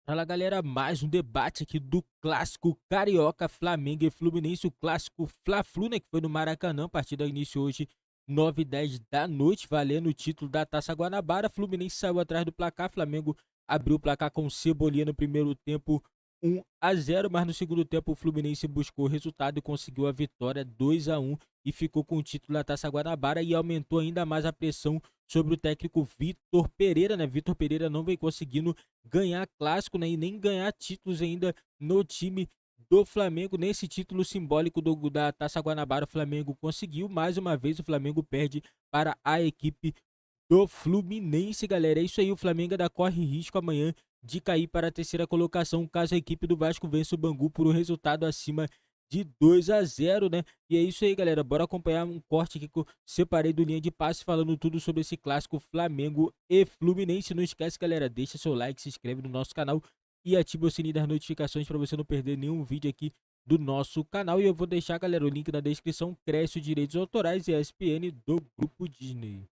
Fala galera, mais um debate aqui do clássico Carioca, Flamengo e Fluminense, o clássico Fla-Flu, né, que foi no Maracanã, a partida iniciou hoje 9h10 da noite, valendo o título da Taça Guanabara. Fluminense saiu atrás do placar, Flamengo abriu o placar com Cebolinha no primeiro tempo, 1-0, mas no segundo tempo o Fluminense buscou o resultado e conseguiu a vitória 2-1 e ficou com o título da Taça Guanabara e aumentou ainda mais a pressão sobre o técnico Vitor Pereira, né? Vitor Pereira não vem conseguindo ganhar clássico, né? E nem ganhar títulos ainda no time do Flamengo. Nesse título simbólico da Taça Guanabara, o Flamengo conseguiu. Mais uma vez, o Flamengo perde para a equipe do Fluminense, galera. É isso aí, o Flamengo ainda corre risco amanhã de cair para a terceira colocação, caso a equipe do Vasco vença o Bangu por um resultado acima de 2-0, né? E é isso aí, galera. Bora acompanhar um corte aqui que eu separei do Linha de Passe falando tudo sobre esse clássico Flamengo e Fluminense. Não esquece, galera, deixa seu like, se inscreve no nosso canal e ativa o sininho das notificações para você não perder nenhum vídeo aqui do nosso canal. E eu vou deixar, galera, o link na descrição. Cresce os direitos autorais e ESPN do Grupo Disney.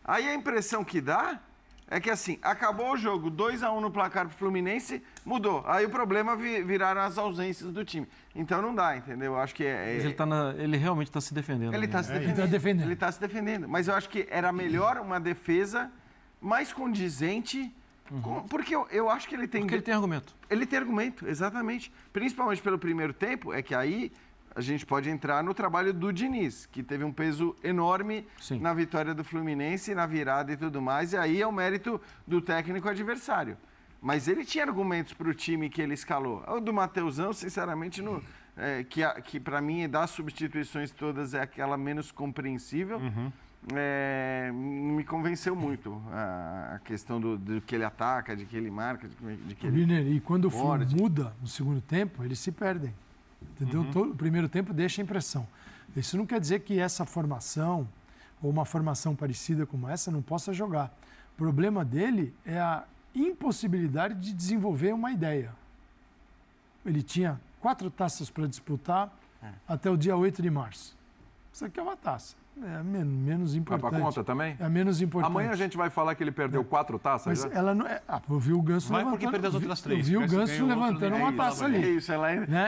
Aí a impressão que dá é que assim, acabou o jogo, 2-1 no placar pro Fluminense, mudou. Aí o problema viraram as ausências do time. Então não dá, entendeu? Eu acho que Mas ele realmente está se defendendo. Ele está se defendendo. Ele está se defendendo. Mas eu acho que era melhor uma defesa mais condizente, porque eu acho que ele tem... Porque ele tem argumento. Ele tem argumento, exatamente. Principalmente pelo primeiro tempo, é que aí a gente pode entrar no trabalho do Diniz, que teve um peso enorme na vitória do Fluminense, na virada e tudo mais, e aí é o mérito do técnico adversário. Mas ele tinha argumentos para o time que ele escalou. O do Mateusão, sinceramente, que para mim, das substituições todas, é aquela menos compreensível. Não me convenceu muito a questão do que ele ataca, de que ele marca, de que ele... E quando o Flu muda no segundo tempo, eles se perdem. Entendeu? O primeiro tempo deixa a impressão. Isso não quer dizer que essa formação, ou uma formação parecida como essa, não possa jogar. O problema dele é a impossibilidade de desenvolver uma ideia. Ele tinha 4 taças para disputar até o dia 8 de março. Isso aqui é uma taça. É menos importante. Vai pra conta também? É menos importante. Amanhã a gente vai falar que ele perdeu 4 taças. Mas ela não é... eu vi o Ganso levantando... porque perdeu as outras 3. Eu vi o Ganso levantando uma taça ali. É isso,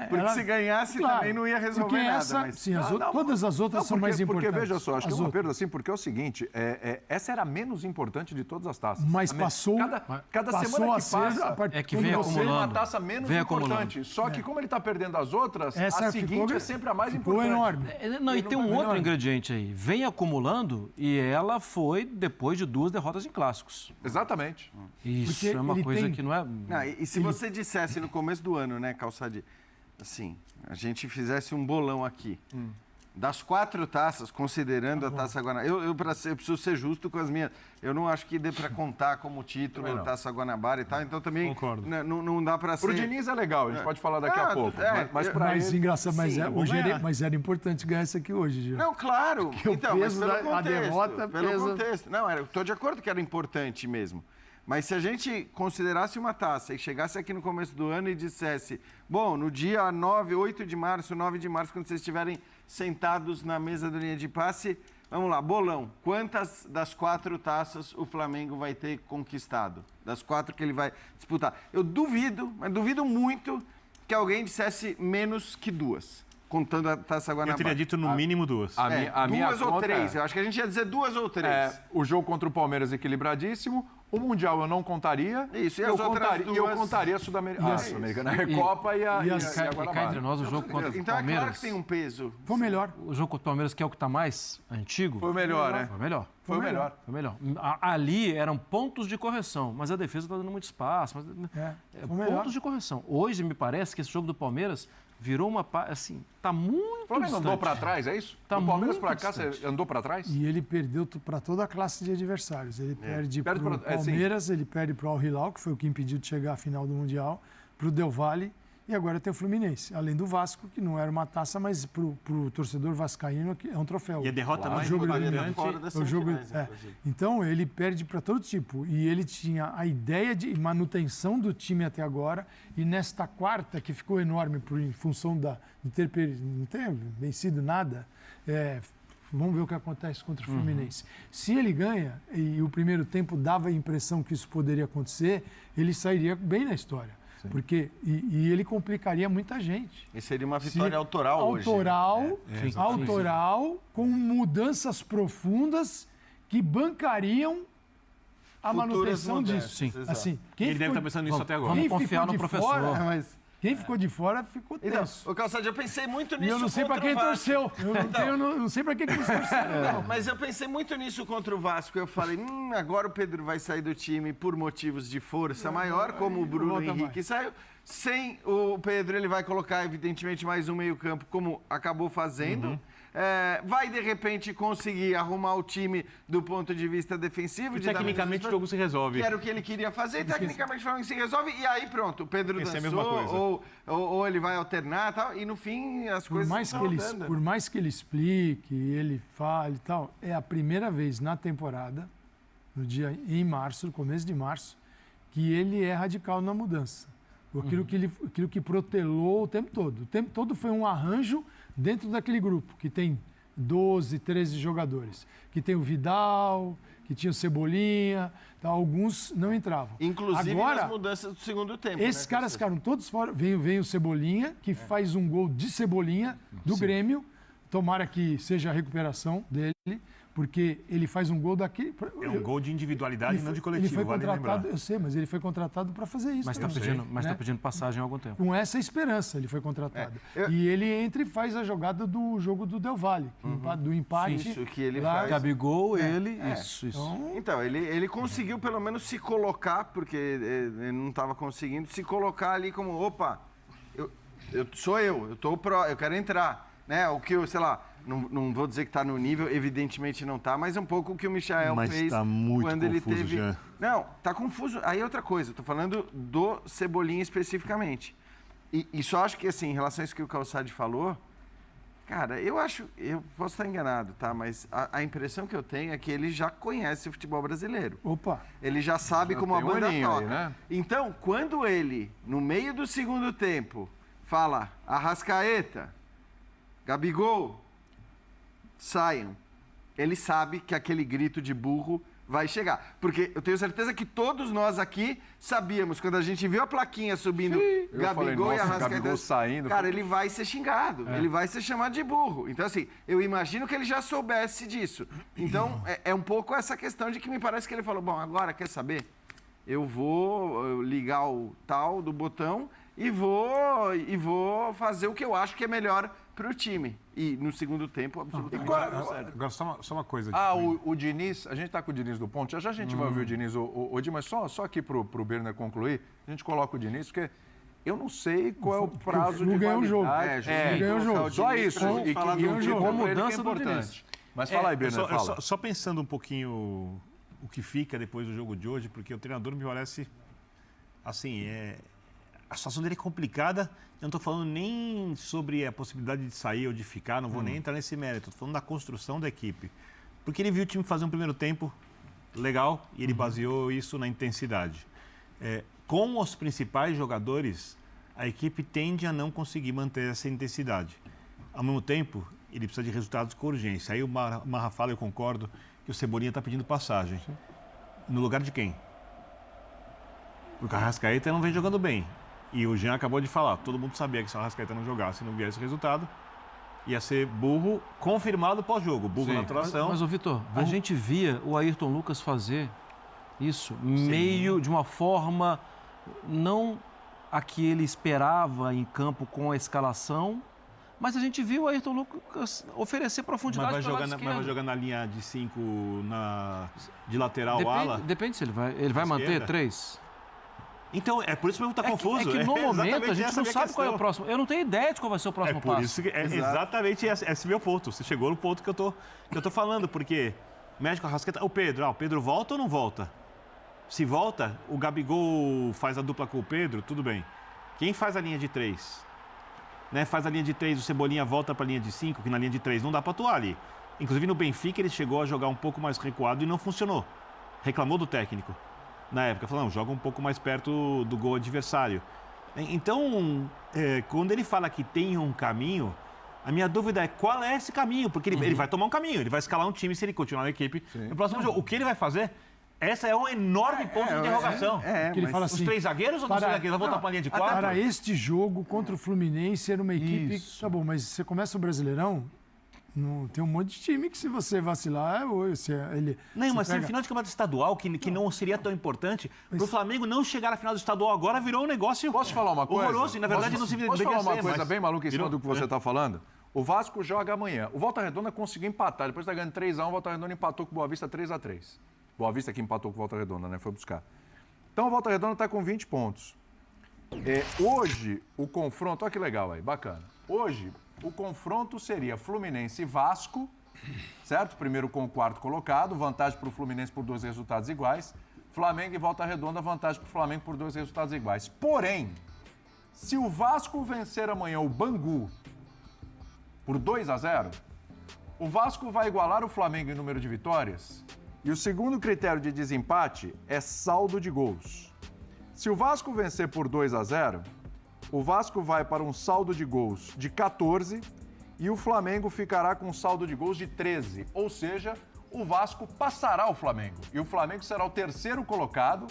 porque se ganhasse também não ia resolver nada. Mas... Sim, todas as outras são mais importantes. Porque, veja só, acho que é uma perda assim, porque é o seguinte, essa era a menos importante de todas as taças. Mas passou... Cada semana que passa, é que vem acumulando. Uma taça menos importante. Só que como ele está perdendo as outras, a seguinte é sempre a mais importante. Enorme. Não, e tem um outro ingrediente aí. Vem acumulando e ela foi depois de 2 derrotas em clássicos. Exatamente. Isso é uma coisa que não é... E se você dissesse no começo do ano, né, Calçade, assim, a gente fizesse um bolão aqui, das 4 taças, considerando a Taça Guanabara, eu preciso ser justo com as minhas, eu não acho que dê para contar como título a Taça Guanabara e tal, então também não dá para ser... Pro Diniz é legal, a gente pode falar daqui a pouco, mas para ele... Engraçado, mas era importante ganhar isso aqui hoje, Gil. Não, claro, então, mas pelo contexto, a derrota pelo contexto. Não, estou de acordo que era importante mesmo. Mas se a gente considerasse uma taça e chegasse aqui no começo do ano e dissesse, bom, no dia 8 de março, 9 de março, quando vocês estiverem sentados na mesa do Linha de Passe, vamos lá, bolão, quantas das 4 taças o Flamengo vai ter conquistado? Das 4 que ele vai disputar. Eu duvido, mas duvido muito que alguém dissesse menos que 2. Contando a Taça Guanabara. Eu teria dito no mínimo 2. Duas ou 3. Eu acho que a gente ia dizer 2 ou 3. O jogo contra o Palmeiras equilibradíssimo. O Mundial eu não contaria. Isso, e eu contaria a Sul-Americana, a Recopa e a Guanabara. E cá entre nós, o jogo contra o Palmeiras... Então é claro que tem um peso. Foi o melhor. O jogo contra o Palmeiras, que é o que está mais antigo... Foi o melhor, né? Foi o melhor. Ali eram pontos de correção, mas a defesa está dando muito espaço. Pontos de correção. Hoje, me parece que esse jogo do Palmeiras virou uma... Assim, está muito distante. O Palmeiras andou para trás, é isso? Do Palmeiras para cá, você andou para trás? E ele perdeu para toda a classe de adversários. Ele perde para o Palmeiras, ele perde para o Al Hilal, que foi o que impediu de chegar à final do Mundial, para o Del Valle, e agora tem o Fluminense. Além do Vasco, que não era uma taça, mas para o torcedor vascaíno é um troféu. E a derrota mais importante... Então, ele perde para todo tipo. E ele tinha a ideia de manutenção do time até agora, e nesta quarta, que ficou enorme em função de não ter vencido nada, vamos ver o que acontece contra o Fluminense. Se ele ganha, e o primeiro tempo dava a impressão que isso poderia acontecer, ele sairia bem na história. Sim. Porque, e ele complicaria muita gente. E seria uma vitória autoral hoje. Autoral, com mudanças profundas que bancariam a manutenção disso. Sim. Assim, ele deve estar pensando nisso até agora. Vamos confiar no professor. Quem ficou de fora ficou tenso. Então, Calçado, eu pensei muito nisso. E eu não sei para quem torceu. Eu não sei para quem eles torceram. Mas eu pensei muito nisso contra o Vasco. Eu falei, agora o Pedro vai sair do time por motivos de força maior, como o Bruno Henrique saiu. Sem o Pedro, ele vai colocar, evidentemente, mais um meio-campo, como acabou fazendo. Vai, de repente, conseguir arrumar o time do ponto de vista defensivo. E tecnicamente o jogo se resolve. Que era o que ele queria fazer. E tecnicamente o Flamengo se resolve. E aí, pronto, o Pedro dançou, ou ele vai alternar e tal. E, no fim, as coisas Por mais que ele explique, ele fale e tal, é a primeira vez na temporada, em março, no começo de março, que ele é radical na mudança. Aquilo que protelou o tempo todo. O tempo todo foi um arranjo dentro daquele grupo, que tem 12, 13 jogadores. Que tem o Vidal, que tinha o Cebolinha, tá? Alguns não entravam. Inclusive nas mudanças do segundo tempo. Esses caras ficaram todos fora. Vem o Cebolinha, que faz um gol de Cebolinha do Grêmio. Tomara que seja a recuperação dele, porque ele faz um gol daquele... É um gol de individualidade, não de coletivo, ele foi contratado, eu sei, mas ele foi contratado para fazer isso. Mas está pedindo passagem há algum tempo. Com essa esperança ele foi contratado. E ele entra e faz a jogada do jogo do Del Valle, do empate. Isso que ele faz. Gabigol, Isso. Então, ele conseguiu pelo menos se colocar, porque ele não estava conseguindo, se colocar ali como, opa, eu quero entrar. Né? O que, sei lá, não vou dizer que está no nível, evidentemente não está, mas é um pouco o que o Michael fez tá muito quando ele teve... Já. Não, tá confuso. Aí é outra coisa, estou falando do Cebolinha especificamente. E só acho que, assim, em relação a isso que o Calçade falou, cara, eu posso estar enganado, tá? Mas a impressão que eu tenho é que ele já conhece o futebol brasileiro. Opa! Ele já sabe como a banda toca. Né? Então, quando ele, no meio do segundo tempo, fala Arrascaeta, Gabigol, saiam. Ele sabe que aquele grito de burro vai chegar. Porque eu tenho certeza que todos nós aqui sabíamos, quando a gente viu a plaquinha subindo Gabigol e Arrascaeta saindo, cara, ele vai ser xingado, ele vai ser chamado de burro. Então, assim, eu imagino que ele já soubesse disso. Então, é um pouco essa questão de que me parece que ele falou, bom, agora, quer saber? Eu vou ligar o tal do botão e vou fazer o que eu acho que é melhor para o time. E no segundo tempo, absolutamente não certo. Agora, só uma coisa. O Diniz, a gente está com o Diniz do ponto. Já a gente vai ouvir o Diniz, mas só aqui para o Berner concluir, a gente coloca o Diniz, porque eu não sei qual é o prazo de ganhar o jogo. Ganhar o jogo. Só isso. Com mudança do Diniz. Mas fala aí, Berner, fala. Só pensando um pouquinho o que fica depois do jogo de hoje, porque o treinador me parece, assim, a situação dele é complicada. Eu não estou falando nem sobre a possibilidade de sair ou de ficar, não vou nem entrar nesse mérito. Estou falando da construção da equipe. Porque ele viu o time fazer um primeiro tempo legal e ele baseou isso na intensidade. Com os principais jogadores, a equipe tende a não conseguir manter essa intensidade. Ao mesmo tempo, ele precisa de resultados com urgência. Aí o Marra fala, eu concordo, que o Cebolinha está pedindo passagem. Sim. No lugar de quem? Porque o Arrascaeta não vem jogando bem. E o Jean acabou de falar, todo mundo sabia que se o Arrascaeta não jogasse e não viesse o resultado, ia ser burro confirmado pós-jogo, burro na atuação. Mas, Vitor, a gente via o Ayrton Lucas fazer isso meio de uma forma não a que ele esperava em campo com a escalação, mas a gente viu o Ayrton Lucas oferecer profundidade para o lado esquerdo. Mas vai jogar na linha de 5 de lateral ala? Depende se ele vai manter 3. Então, é por isso que está confuso. É que no momento a gente não sabe qual é o próximo. Eu não tenho ideia de qual vai ser o próximo passo. Isso que exatamente esse meu ponto. Você chegou no ponto que eu tô falando, porque médico Arrascaeta, o Pedro volta ou não volta? Se volta, o Gabigol faz a dupla com o Pedro, tudo bem. Quem faz a linha de 3? Né? Faz a linha de 3, o Cebolinha volta para a linha de 5, que na linha de 3 não dá para atuar ali. Inclusive no Benfica ele chegou a jogar um pouco mais recuado e não funcionou. Reclamou do técnico. Na época, falou, não, joga um pouco mais perto do gol adversário. Então, quando ele fala que tem um caminho, A minha dúvida é qual é esse caminho, porque ele vai tomar um caminho, ele vai escalar um time se ele continuar na equipe no próximo jogo. O que ele vai fazer? Essa é um enorme ponto de interrogação. Que ele fala assim, os 3 zagueiros ou os 3 zagueiros? Vão voltar para a linha de 4? Para este jogo contra o Fluminense, era uma equipe... Tá bom, mas você começa o Brasileirão, tem um monte de time que se você vacilar, ele... Não, mas semifinal de campeonato estadual, que não seria tão importante, para o Flamengo não chegar à final do estadual agora virou um negócio... Posso falar uma coisa? Horroroso, e na verdade não se Posso falar uma coisa mas... bem maluca em cima do que você está falando? O Vasco joga amanhã. O Volta Redonda conseguiu empatar. Depois está ganhando 3-1, o Volta Redonda empatou com o Boa Vista 3-3. Boa Vista que empatou com o Volta Redonda, né? Foi buscar. Então o Volta Redonda está com 20 pontos. Hoje, o confronto... Olha que legal aí, bacana. Hoje, o confronto seria Fluminense e Vasco, certo? Primeiro com o quarto colocado, vantagem para o Fluminense por 2 resultados iguais. Flamengo e Volta Redonda, vantagem para o Flamengo por 2 resultados iguais. Porém, se o Vasco vencer amanhã o Bangu por 2-0, o Vasco vai igualar o Flamengo em número de vitórias. E o segundo critério de desempate é saldo de gols. Se o Vasco vencer por 2-0, o Vasco vai para um saldo de gols de 14 e o Flamengo ficará com um saldo de gols de 13. Ou seja, o Vasco passará o Flamengo. E o Flamengo será o terceiro colocado.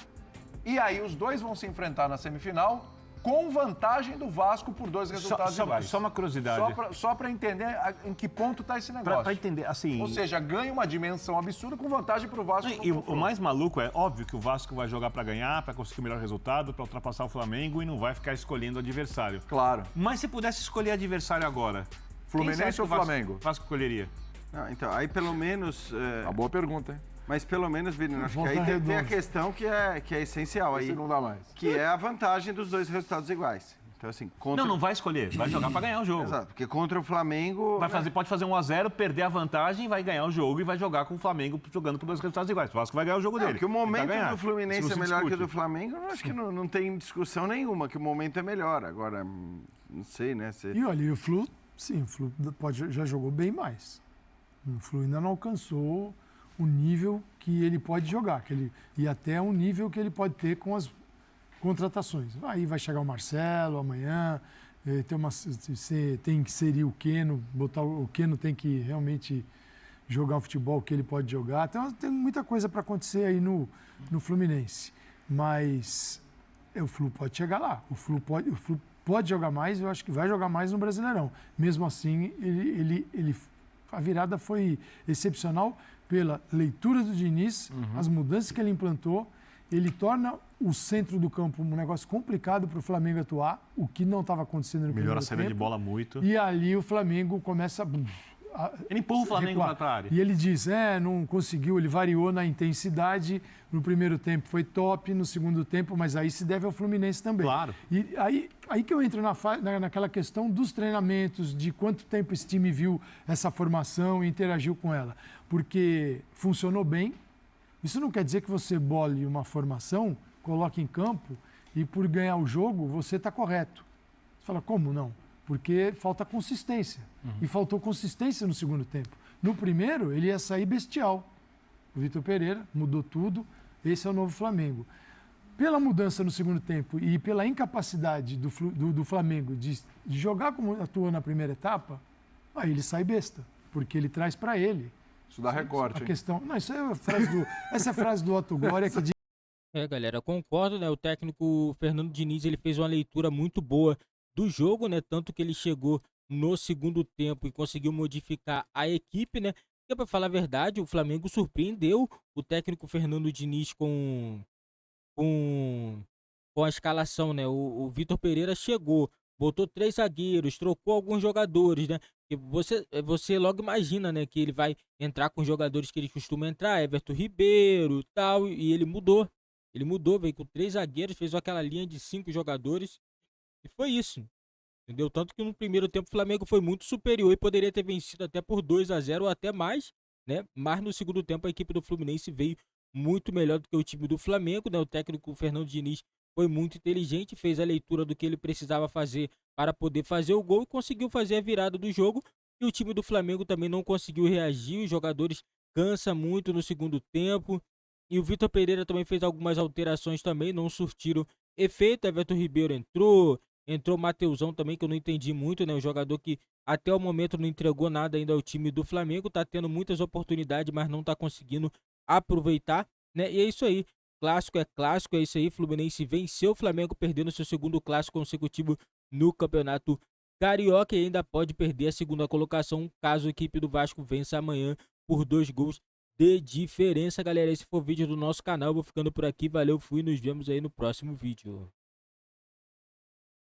E aí os dois vão se enfrentar na semifinal com vantagem do Vasco por 2 resultados iguais. Só uma curiosidade. Só para entender em que ponto está esse negócio. Para entender, assim... Ou seja, ganha uma dimensão absurda com vantagem para o Vasco. E o mais maluco é, óbvio que o Vasco vai jogar para ganhar, para conseguir o melhor resultado, para ultrapassar o Flamengo e não vai ficar escolhendo o adversário. Claro. Mas se pudesse escolher adversário agora, Fluminense ou Flamengo? Vasco escolheria? Então, aí pelo menos... Uma boa pergunta, hein? Mas pelo menos, Birino, acho que aí tem a questão que é essencial aí. Não dá mais. Que é a vantagem dos 2 resultados iguais. Então, assim, Não vai escolher, vai jogar para ganhar o jogo. Exato, porque contra o Flamengo... Pode fazer 1-0, perder a vantagem, vai ganhar o jogo e vai jogar com o Flamengo jogando por 2 resultados iguais. O Vasco vai ganhar o jogo dele. Que o momento do Fluminense é melhor que o do Flamengo, eu acho que não tem discussão nenhuma, que o momento é melhor. Agora, não sei, né? E olha, o Flu, sim, o Flu já jogou bem mais. O Flu ainda não alcançou o nível que ele pode jogar, e até um nível que ele pode ter com as contratações. Aí vai chegar o Marcelo amanhã, tem que inserir o Keno, o Keno tem que realmente jogar o futebol que ele pode jogar. Então tem muita coisa para acontecer aí no Fluminense. Mas o Flu pode chegar lá. O Flu pode jogar mais, eu acho que vai jogar mais no Brasileirão. Mesmo assim, a virada foi excepcional pela leitura do Diniz, as mudanças que ele implantou. Ele torna o centro do campo um negócio complicado para o Flamengo atuar, o que não estava acontecendo no primeiro tempo. Melhora a saída de bola muito. E ali o Flamengo começa ele empurra o Flamengo para a área. E ele diz, não conseguiu, ele variou na intensidade. No primeiro tempo foi top, no segundo tempo, mas aí se deve ao Fluminense também. Claro. E aí que eu entro naquela questão dos treinamentos, de quanto tempo esse time viu essa formação e interagiu com ela. Porque funcionou bem. Isso não quer dizer que você bole uma formação, coloque em campo e por ganhar o jogo você está correto. Você fala, como não? Porque falta consistência. E faltou consistência no segundo tempo. No primeiro, ele ia sair bestial. O Vitor Pereira mudou tudo. Esse é o novo Flamengo. Pela mudança no segundo tempo e pela incapacidade do Flamengo de jogar como atuou na primeira etapa, aí ele sai besta. Porque ele traz para ele. Isso dá recorte. A questão... Não, isso é a frase essa é a frase do Otto Glória que diz... Galera, concordo, né? O técnico Fernando Diniz, ele fez uma leitura muito boa do jogo, né? Tanto que ele chegou no segundo tempo e conseguiu modificar a equipe, né? E para falar a verdade, o Flamengo surpreendeu o técnico Fernando Diniz com a escalação, né? O Vitor Pereira chegou, botou 3 zagueiros, trocou alguns jogadores, né? E você logo imagina, né, que ele vai entrar com os jogadores que ele costuma entrar, Everton Ribeiro e tal, e ele mudou. Ele mudou, veio com 3 zagueiros, fez aquela linha de 5 jogadores e foi isso. Entendeu? Tanto que no primeiro tempo o Flamengo foi muito superior e poderia ter vencido até por 2-0 ou até mais, né? Mas no segundo tempo a equipe do Fluminense veio muito melhor do que o time do Flamengo, né? O técnico Fernando Diniz foi muito inteligente, fez a leitura do que ele precisava fazer para poder fazer o gol e conseguiu fazer a virada do jogo. E o time do Flamengo também não conseguiu reagir, os jogadores cansam muito no segundo tempo. E o Vitor Pereira também fez algumas alterações também, não surtiram efeito. Everton Ribeiro entrou, Entrou o Mateusão também, que eu não entendi muito, né? Um jogador que até o momento não entregou nada ainda ao time do Flamengo. Tá tendo muitas oportunidades, mas não tá conseguindo aproveitar, né? E é isso aí. Clássico, é isso aí. Fluminense venceu o Flamengo, perdendo seu segundo clássico consecutivo no Campeonato Carioca e ainda pode perder a segunda colocação caso a equipe do Vasco vença amanhã por 2 gols de diferença, galera. Esse foi o vídeo do nosso canal. Eu vou ficando por aqui. Valeu, fui. Nos vemos aí no próximo vídeo.